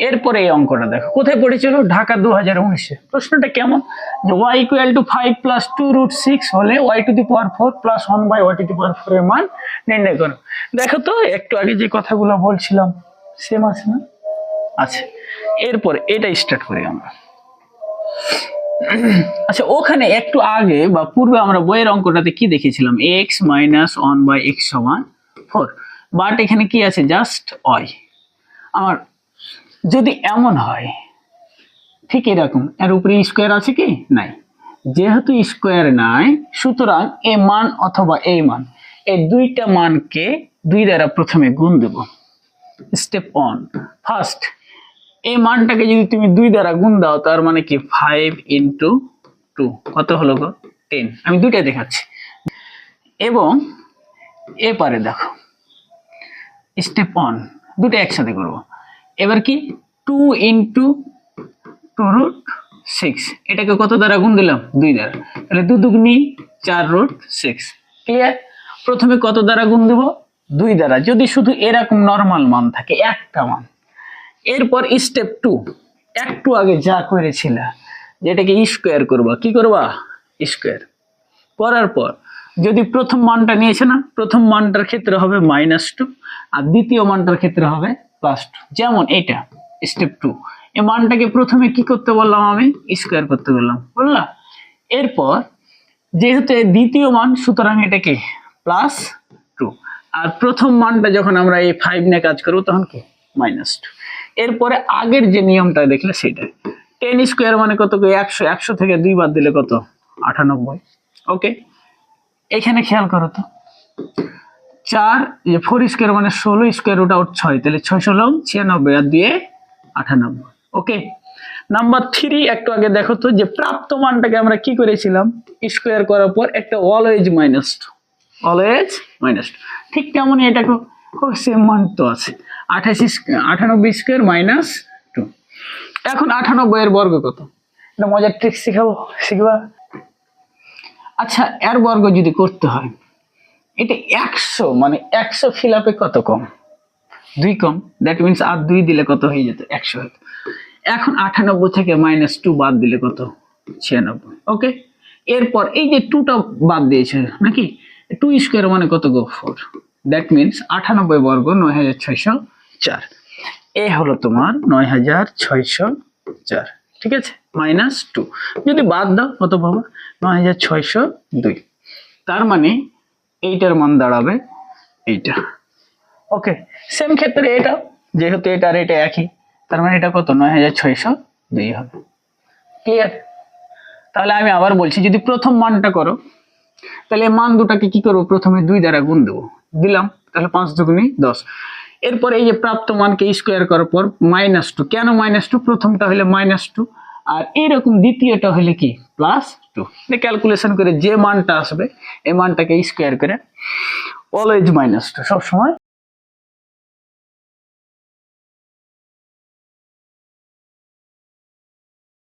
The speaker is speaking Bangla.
এরপরে এই অঙ্কটা দেখো কোথায় পড়েছিল, ঢাকা 2019-এ। প্রশ্নটা কেমন, যে y = 5 + 2√6 হলে y⁴ + 1/y⁴ এর মান নির্ণয় করো। দেখো তো একটু আগে যে কথাগুলো বলছিলাম সেম আছে না? আচ্ছা, এরপর এটা স্টার্ট করি আমরা। আচ্ছা, ওখানে একটু আগে বা পূর্বে আমরা বইয়ের অঙ্কটাতে কি দেখেছিলাম, x - 1/x = 4, বাট এখানে কি আছে, জাস্ট y। আমার যদি এমন হয় ঠিক এরকম, এর উপরে স্কোয়ার আছে কি নাই, যেহেতু স্কোয়ার নাই সুতরাং এ মান অথবা এই মান, এই দুইটা মানকে 2 দ্বারা প্রথমে গুণ দেব। স্টেপ 1, ফার্স্ট এই মানটাকে যদি তুমি 2 দ্বারা গুণ দাও তার মানে কি 5 × 2 কত হলো গো, 10। আমি দুইটা দেখাচ্ছি এবং এপারে দেখো স্টেপ 1 দুটো একসাথে করব। এবার কি 2 × 2√6, এটাকে কত দ্বারা গুণ দিলাম, 2 দ্বারা, তাহলে 2 দুগুণী 4√6। ক্লিয়ার? প্রথমে কত দ্বারা গুণ দেব, 2 দ্বারা, যদি শুধু এরকম নরমাল মান থাকে একটা মান। এরপর স্টেপ 2, একটু আগে যা করেছিল যেটাকে স্কোয়ার করবা, কি করবা, স্কোয়ার করার পর যদি প্রথম মানটা নিয়েছে না, প্রথম মানটার ক্ষেত্রে হবে -2 আর দ্বিতীয় মানটার ক্ষেত্রে হবে +2। যেমন এটা স্টেপ 2, এই মানটাকে প্রথমে কি করতে বললাম, আমি স্কোয়ার করতে বললাম, বুঝলাম? এরপর যেহেতু এই দ্বিতীয় মান সুতরাং এটাকে +2, আর প্রথম মানটা যখন আমরা এই 5 নিয়ে কাজ করব তখন কি -2। এরপরে আগের যে নিয়মটা দেখলে সেটা 10² মানে কত, 100, 100 থেকে 2 বাদ দিলে কত, 98। ওকে, এখানে খেয়াল করো তো 4² মানে 16² √6, তাহলে 6 96 আর 2 98। ওকে, নাম্বার 3 একটু আগে দেখো তো, যে প্রাপ্ত মানটাকে আমরা কি করেছিলাম, স্কোয়ার করার পর একটা অলওয়েজ -2, অলওয়েজ -2। ঠিক তেমনই এটাকে সেম মান তো আছে, 98² -2। এখন 98 এর বর্গ কত, এটা মজার ট্রিক শিখবা। আচ্ছা, এর বর্গ যদি করতে হয়, এটা 100 মানে 100 ফিল আপে কত কম, 2 কম, দ্যাট মিনস আর 2 দিলে কত হয়ে যেত, 100 হতো। এখন 98 থেকে -2 বাদ দিলে কত, 96। ওকে, এরপর এই যে 2টা বাদ দিয়েছে নাকি, 2² মানে কত গো, 4, দ্যাট মিনস 98 বর্গ 9604। এ হলো তোমার 9604। ঠিক আছে, -2 যদি বাদ দাও কত পাবো, 9602। তার মানে এইটার মান দাঁড়াবে এইটা। ওকে, সেম ক্ষেত্রে এটা, যেহেতু এটা আর এটা একই, তার মানে এটা কত, 9602 হবে। ক্লিয়ার? তাহলে আমি আবার বলছি, যদি প্রথম মানটা করো তাহলে মান দুটাকে কি করবো, প্রথমে 2 দ্বারা গুণ দেবো, দিলাম, তাহলে 5 দুগুণী 10। এরপর এই যে প্রাপ্ত মানকে স্কোয়ার করার পর -2, কেন -2, প্রথমটা হলে -2 আর এইরকম দ্বিতীয়টা হলে কি +2। ক্যালকুলেশন করে যে মানটা আসবে এই মানটাকে স্কোয়ার করে অলওয়েজ -2 সব সময়